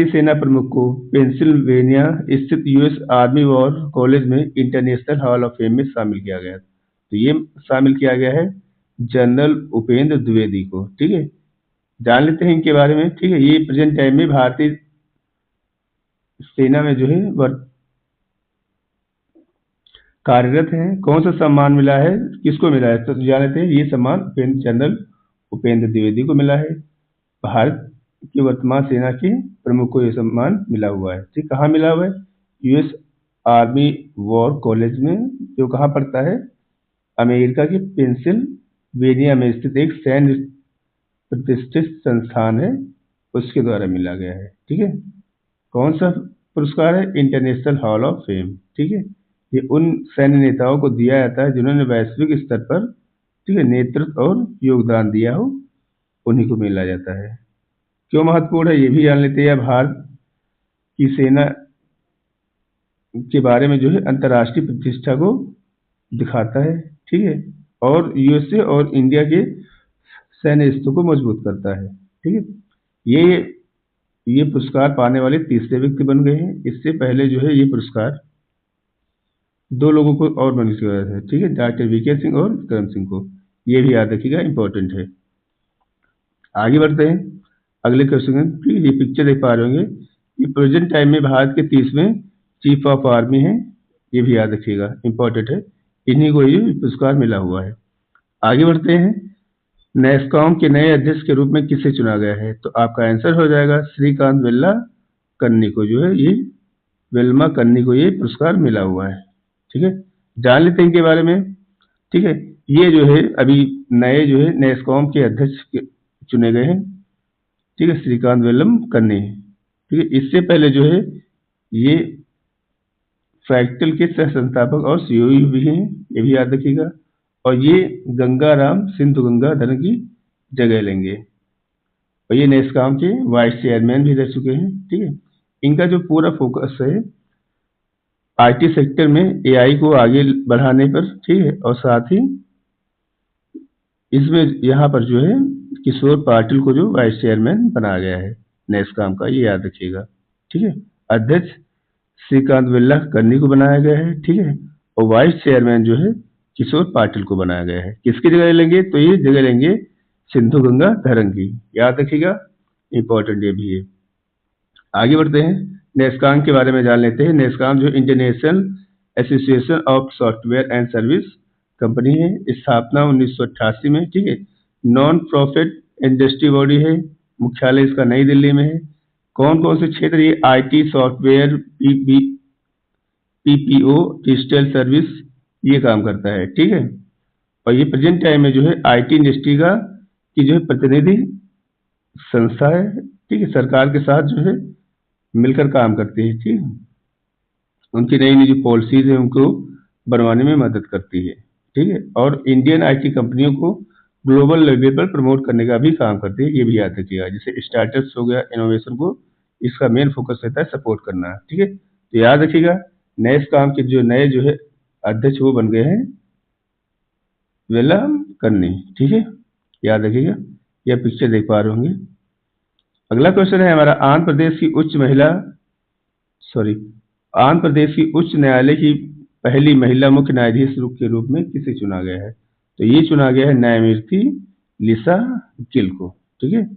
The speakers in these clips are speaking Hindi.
भारतीय सेना प्रमुख को पेंसिल्वेनिया स्थित यूएस आर्मी वॉर कॉलेज में इंटरनेशनल हॉल ऑफ फेम में शामिल किया गया। तो ये शामिल किया गया है जनरल उपेंद्र द्विवेदी को। ठीक है, जान लेते हैं इनके बारे में। ठीक है, ये प्रेजेंट टाइम में भारतीय सेना में जो है कार्यरत हैं। कौन सा सम्मान मिला है, किसको मिला है, तो जान लेते हैं। ये सम्मान जनरल उपेंद्र द्विवेदी को मिला है। भारत की वर्तमान सेना के प्रमुख को यह सम्मान मिला हुआ है। ठीक, कहाँ मिला हुआ है? यूएस आर्मी वॉर कॉलेज में, जो कहाँ पड़ता है? अमेरिका के पेंसिल्वेनिया में स्थित एक सैन्य प्रतिष्ठित संस्थान है, उसके द्वारा मिला गया है। ठीक है, कौन सा पुरस्कार है? International hall of fame. ठीक है, ये उन सैन्य नेताओं को दिया जाता है जिन्होंने वैश्विक स्तर पर, ठीक है, नेतृत्व और योगदान दिया हो, उन्हीं को मिला जाता है। क्यों महत्वपूर्ण है ये भी जान लेते हैं। भारत की सेना के बारे में जो है अंतर्राष्ट्रीय प्रतिष्ठा को दिखाता है। ठीक है, और यूएसए और इंडिया के सैन्य रिश्तों को मजबूत करता है। ठीक है, ये पुरस्कार पाने वाले तीसरे व्यक्ति बन गए हैं। इससे पहले जो है ये पुरस्कार 2 लोगों को और मिल गया है। ठीक है, डॉक्टर वीके सिंह और विक्रम सिंह को। ये भी याद रखिएगा, इंपॉर्टेंट है। आगे बढ़ते हैं अगले क्वेश्चन। ठीक, ये पिक्चर देख पा रहे होंगे, ये प्रेजेंट टाइम में भारत के 30वें चीफ ऑफ आर्मी हैं। ये भी याद रखिएगा, इंपॉर्टेंट है। इन्हीं को ये पुरस्कार मिला हुआ है। आगे बढ़ते हैं। नैसकॉम के नए अध्यक्ष के रूप में किसे चुना गया है? तो आपका आंसर हो जाएगा श्रीकांत वेल्ला कन्नी को, जो है ये वेल्मा कन्नी को ये पुरस्कार मिला हुआ है। ठीक है, जान लेते हैं इनके बारे में। ठीक है, ये जो है अभी नए जो है नैसकॉम के अध्यक्ष चुने गए हैं। ठीक है, श्रीकांत वेल्लम कन्नी। ठीक है, इससे पहले जो है ये फ्रैक्टल के सह संस्थापक और सीईओ भी हैं, ये भी याद रखिएगा। और ये गंगाराम सिंधु गंगाधर की जगह लेंगे, और ये नैसकॉम के वाइस चेयरमैन भी रह चुके हैं। ठीक है, इनका जो पूरा फोकस है आईटी सेक्टर में एआई को आगे बढ़ाने पर। ठीक है, और साथ ही इसमें यहाँ पर जो है किशोर पाटिल को जो वाइस चेयरमैन बनाया गया है नैसकॉम का, ये याद रखिएगा। ठीक है, अध्यक्ष श्रीकांत वेल्ला कन्नी को बनाया गया है। ठीक है, और वाइस चेयरमैन जो है किशोर पाटिल को बनाया गया है। किसकी जगह लेंगे? तो ये जगह लेंगे सिंधु गंगा धरंग की, याद रखिएगा, इंपॉर्टेंट ये भी है। आगे बढ़ते हैं, नैसकॉम के बारे में जान लेते हैं। नैसकॉम जो international association of software and service company है, स्थापना 1988 में। ठीक है, नॉन प्रॉफिट इंडस्ट्री बॉडी है, मुख्यालय इसका नई दिल्ली में है। कौन कौन से क्षेत्र? ये IT, software, PPO, digital service, ये काम करता है। ठीक है, और ये प्रेजेंट टाइम में जो है आईटी इंडस्ट्री का की जो है प्रतिनिधि संस्था है। ठीक है, सरकार के साथ जो है मिलकर काम करती है। ठीक है, उनकी नई नई जो पॉलिसीज है उनको बनवाने में मदद करती है। ठीक है, और इंडियन आईटी कंपनियों को ग्लोबल लेवल पर प्रमोट करने का भी काम करती है, ये भी याद रखिएगा। जैसे स्टार्टअप्स हो गया, इनोवेशन को इसका मेन फोकस रहता है सपोर्ट करना। ठीक है, तो याद रखिएगा नैसकॉम के जो नए जो है अध्यक्ष वो बन गए हैं वेल्ला कन्नी। ठीक है, याद रखिएगा, यह पिक्चर देख पा रहे होंगे। अगला क्वेश्चन है हमारा, आंध्र प्रदेश की उच्च न्यायालय की पहली महिला मुख्य न्यायाधीश के रूप में किसे चुना गया है? तो ये चुना गया है न्यायमूर्ति लिसा गिल को। ठीक है,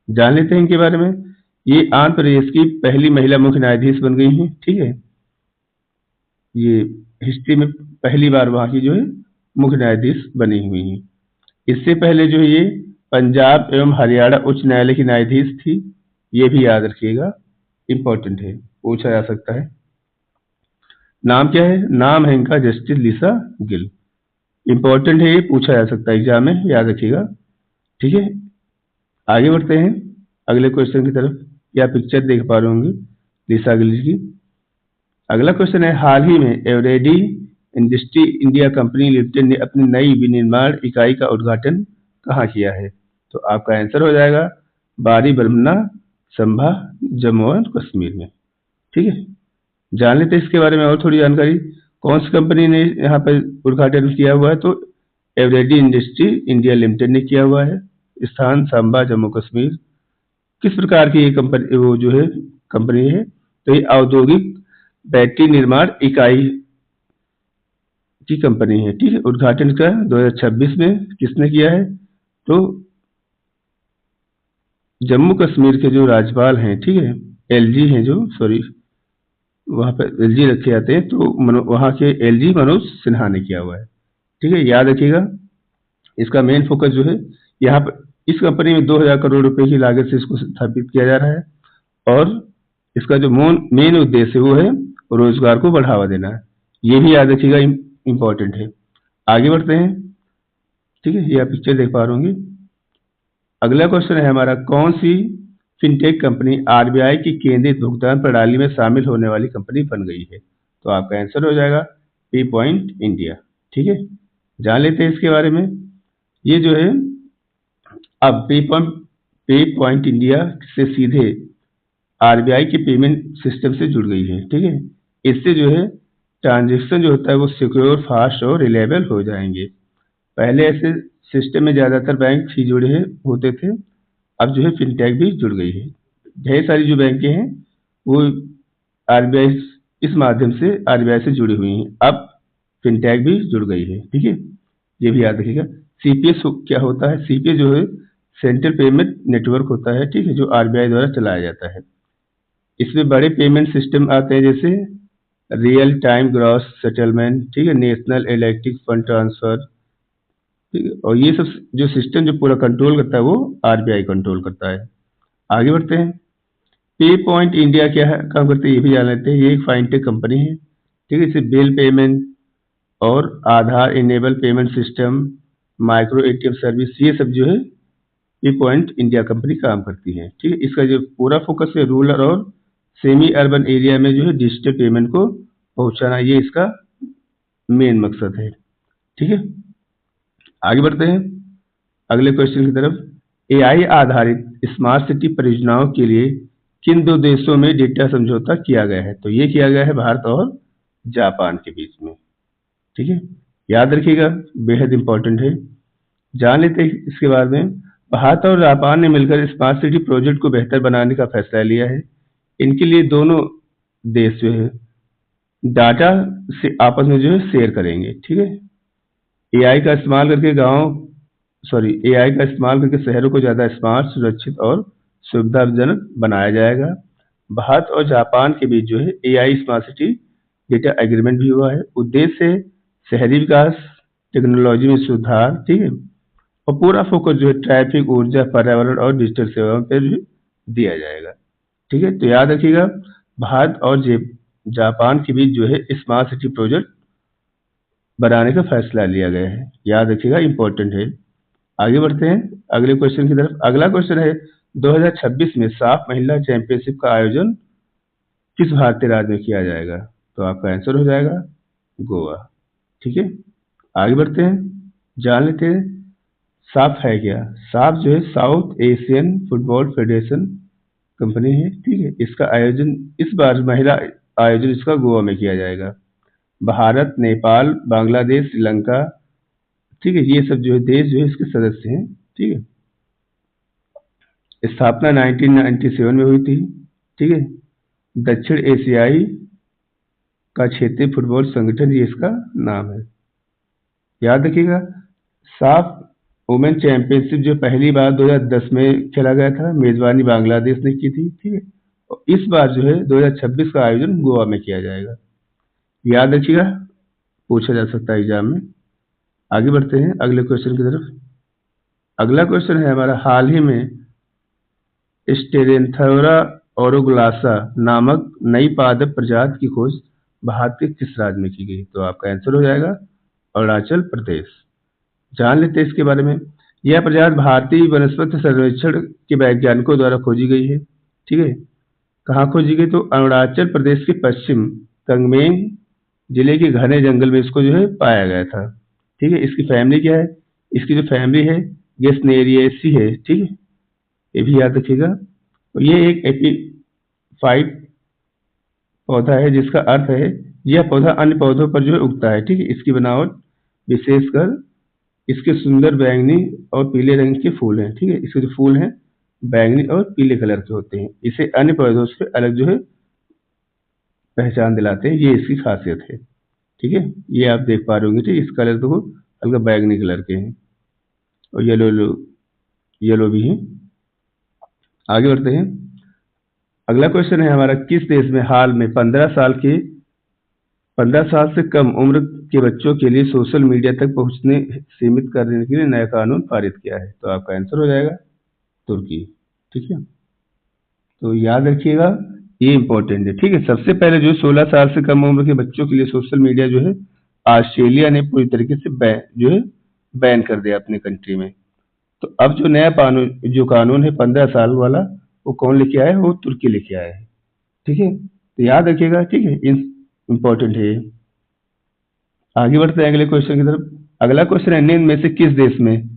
जान लेते हैं इनके बारे में। ये आंध्र प्रदेश की पहली महिला मुख्य न्यायाधीश बन गई हैं। ठीक है, ये हिस्ट्री में पहली बार वहां की जो है मुख्य न्यायाधीश बनी हुई हैं। इससे पहले जो है ये पंजाब एवं हरियाणा उच्च न्यायालय की न्यायाधीश थी, ये भी याद रखिएगा, इंपॉर्टेंट है, पूछा जा सकता है। नाम क्या है? नाम है इनका जस्टिस लिसा गिल। इंपॉर्टेंट है, ये पूछा जा सकता है एग्जाम में, याद रखिएगा। ठीक है, आगे बढ़ते हैं अगले क्वेश्चन की तरफ। या पिक्चर देख पा रहे होंगे लिसा गिल की। अगला क्वेश्चन है, हाल ही में Eveready industry India company limited ने अपनी नई विनिर्माण इकाई का उद्घाटन कहाँ किया है? तो आपका आंसर हो जाएगा बारी ब्रह्मणा संभा, जम्मू और कश्मीर में। ठीक है, जान लेते हैं इसके बारे में और थोड़ी जानकारी। कौन सी कंपनी ने यहाँ पर उद्घाटन किया हुआ है? तो एवरेडी इंडस्ट्री इंडिया लिमिटेड ने किया हुआ है। स्थान सांबा, जम्मू कश्मीर। किस प्रकार की ये कंपनी वो जो है कंपनी है। तो ये औद्योगिक बैटरी निर्माण इकाई की कंपनी है, ठीक है। उद्घाटन का 2026 में किसने किया है? तो जम्मू कश्मीर के जो राज्यपाल हैं, ठीक है, एलजी हैं जो, सॉरी, वहाँ पे एलजी रखे जाते हैं, तो वहाँ के एलजी मनोज सिन्हा ने किया हुआ है, ठीक है। याद रखिएगा, इसका मेन फोकस जो है यहाँ पर इस कंपनी में 2000 करोड़ रुपए की लागत से इसको स्थापित किया जा रहा है, और इसका जो मेन उद्देश्य है वो है रोजगार को बढ़ावा देना है। ये भी याद रखिएगा, इंपॉर्टेंट है। आगे बढ़ते हैं, ठीक है। ये आप पिक्चर देख पा रहे होंगे। अगला क्वेश्चन है हमारा, कौन सी फिनटेक कंपनी आरबीआई की केंद्रित भुगतान प्रणाली में शामिल होने वाली कंपनी बन गई है? तो आपका आंसर हो जाएगा पे पॉइंट इंडिया, ठीक है। जान लेते हैं इसके बारे में। ये जो है अब पे पॉइंट इंडिया से सीधे आरबीआई के पेमेंट सिस्टम से जुड़ गई है, ठीक है। इससे जो है ट्रांजेक्शन जो होता है वो सिक्योर, फास्ट और रिलायबल हो जाएंगे। पहले ऐसे सिस्टम में ज़्यादातर बैंक ही जुड़े होते थे, अब जो है फिनटेक भी जुड़ गई है। ढेर सारी जो बैंकें हैं वो आरबीआई इस माध्यम से आरबीआई से जुड़ी हुई हैं। अब फिनटेक भी जुड़ गई है, ठीक है। ये भी याद रखिएगा। सीपीएस क्या होता है? सीपीएस जो है सेंट्रल पेमेंट नेटवर्क होता है, ठीक है, जो आरबीआई द्वारा चलाया जाता है। इसमें बड़े पेमेंट सिस्टम आते हैं, जैसे रियल टाइम ग्रॉस सेटलमेंट, ठीक है, नेशनल इलेक्ट्रिक फंड ट्रांसफर, ठीक है। और ये सब जो सिस्टम जो पूरा कंट्रोल करता है वो आरबीआई कंट्रोल करता है। आगे बढ़ते हैं। पे पॉइंट इंडिया क्या है, काम करते हैं, ये भी जान लेते हैं। ये एक फाइनटेक कंपनी है, ठीक है। इसे बिल पेमेंट और Aadhaar enabled payment system, micro ATM service, ये सब जो है पे पॉइंट इंडिया कंपनी काम करती है, ठीक है। इसका जो पूरा फोकस है रूरल और सेमी अर्बन एरिया में जो है डिजिटल पेमेंट को पहुंचाना, ये इसका मेन मकसद है, ठीक है। आगे बढ़ते हैं अगले क्वेश्चन की तरफ। एआई आधारित स्मार्ट सिटी परियोजनाओं के लिए किन दो देशों में डेटा समझौता किया गया है? तो ये किया गया है भारत और जापान के बीच में, ठीक है। याद रखिएगा, बेहद इंपॉर्टेंट है। जान लेते हैं इसके बारे में। भारत और जापान ने मिलकर स्मार्ट सिटी प्रोजेक्ट को बेहतर बनाने का फैसला लिया है। इनके लिए दोनों देश जो है डाटा से आपस में जो है शेयर करेंगे, ठीक है। एआई का इस्तेमाल करके एआई का इस्तेमाल करके शहरों को ज़्यादा स्मार्ट, सुरक्षित और सुविधाजनक बनाया जाएगा। भारत और जापान के बीच जो है AI smart city data agreement भी हुआ है। उद्देश्य है शहरी विकास, टेक्नोलॉजी में सुधार, ठीक है, और पूरा फोकस जो है ट्रैफिक, ऊर्जा, पर्यावरण और डिजिटल सेवाओं पर भी दिया जाएगा, ठीक है। तो याद रखिएगा, भारत और जापान के बीच जो है स्मार्ट सिटी प्रोजेक्ट बनाने का फैसला लिया गया है। याद रखिएगा, इंपॉर्टेंट है। आगे बढ़ते हैं अगले क्वेश्चन की तरफ। अगला क्वेश्चन है, 2026 में साफ महिला चैंपियनशिप का आयोजन किस भारतीय राज्य में किया जाएगा? तो आपका आंसर हो जाएगा गोवा, ठीक है। आगे बढ़ते हैं, जान लेते हैं साफ है क्या। साफ जो है south Asian football federation company है, ठीक है। इसका आयोजन इस बार महिला आयोजन इसका गोवा में किया जाएगा। भारत, नेपाल, बांग्लादेश, श्रीलंका, ठीक है, ये सब जो है देश जो है इसके सदस्य हैं, ठीक है। स्थापना 1997 में हुई थी, ठीक है। दक्षिण एशियाई का क्षेत्रीय फुटबॉल संगठन, ये इसका नाम है। याद रखिएगा, साफ वुमेन चैंपियनशिप जो पहली बार 2010 में खेला गया था, मेजबानी बांग्लादेश ने की थी, ठीक है। और इस बार जो है 2026 का आयोजन गोवा में किया जाएगा। याद रखिएगा, पूछा जा सकता है एग्जाम में। आगे बढ़ते हैं अगले क्वेश्चन की तरफ। अगला क्वेश्चन है हमारा, हाल ही में स्टेरेंथोरा ओरोग्लासा नामक नई पादप प्रजाति की खोज भारत के किस राज्य में की गई? तो आपका आंसर हो जाएगा अरुणाचल प्रदेश। जान लेते हैं इसके बारे में। यह प्रजाति भारतीय वनस्पति सर्वेक्षण के वैज्ञानिकों द्वारा खोजी गई है, ठीक है। कहाँ खोजी गई? तो अरुणाचल प्रदेश के पश्चिम कंगमेंग जिले के घने जंगल में इसको जो है पाया गया था, ठीक है। इसकी फैमिली क्या है? इसकी जो फैमिली है गेस्नेरिएसी है, ठीक है। ये भी याद रखिएगा। और ये एक एपीफाइट पौधा है, जिसका अर्थ है यह पौधा अन्य पौधों पर जो है उगता है, ठीक है। इसकी बनावट विशेषकर इसके सुंदर बैंगनी और पीले रंग के फूल हैं, ठीक है। इसके जो फूल हैं बैंगनी और पीले कलर के होते हैं। इसे अन्य पौधों से अलग जो है पहचान दिलाते हैं, ये इसकी खासियत है। ठीक है, ये आप देख पा रहे होंगे। ठीक, इस कलर तो हल्का बैंगनी कलर के हैं और येलो भी है। आगे बढ़ते हैं। अगला क्वेश्चन है हमारा, किस देश में हाल में 15 साल से कम उम्र के बच्चों के लिए सोशल मीडिया तक पहुंचने सीमित करने के लिए नया कानून पारित किया है? तो आपका आंसर हो जाएगा तुर्की। ठीक है, तो याद रखिएगा, ये इंपॉर्टेंट है। ठीक है, सबसे पहले जो 16 साल से कम उम्र के बच्चों के लिए सोशल मीडिया जो है ऑस्ट्रेलिया ने पूरी तरीके से बैन कर दिया अपने कंट्री में। तो अब जो नया कानून है 15 साल वाला, वो कौन लेके आया है? वो तुर्की लेके आया है। ठीक है, तो याद रखिएगा। ठीक है, इंपॉर्टेंट है ये। आगे बढ़ते हैं अगले क्वेश्चन की तरफ। अगला क्वेश्चन है, निम्न में से किस देश में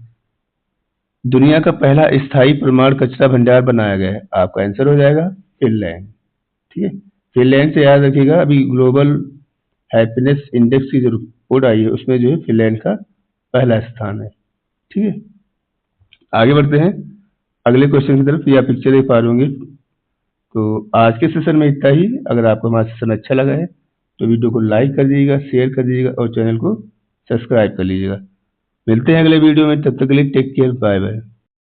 दुनिया का पहला स्थायी परमाणु कचरा भंडार बनाया गया है? आपका आंसर हो जाएगा फिनलैंड। ठीक है, फिनलैंड से याद रखिएगा, अभी ग्लोबल हैप्पीनेस इंडेक्स की जो रिपोर्ट आई है उसमें जो है फिनलैंड का पहला स्थान है। ठीक है, आगे बढ़ते हैं अगले क्वेश्चन की तरफ। या पिक्चर देख पा रहे होंगे। तो आज के सेशन में इतना ही। अगर आपको हमारा सेशन अच्छा लगा है तो वीडियो को लाइक कर दीजिएगा, शेयर कर दीजिएगा और चैनल को सब्सक्राइब कर लीजिएगा। मिलते हैं अगले वीडियो में, तब तक के लिए टेक केयर, बाय बाय।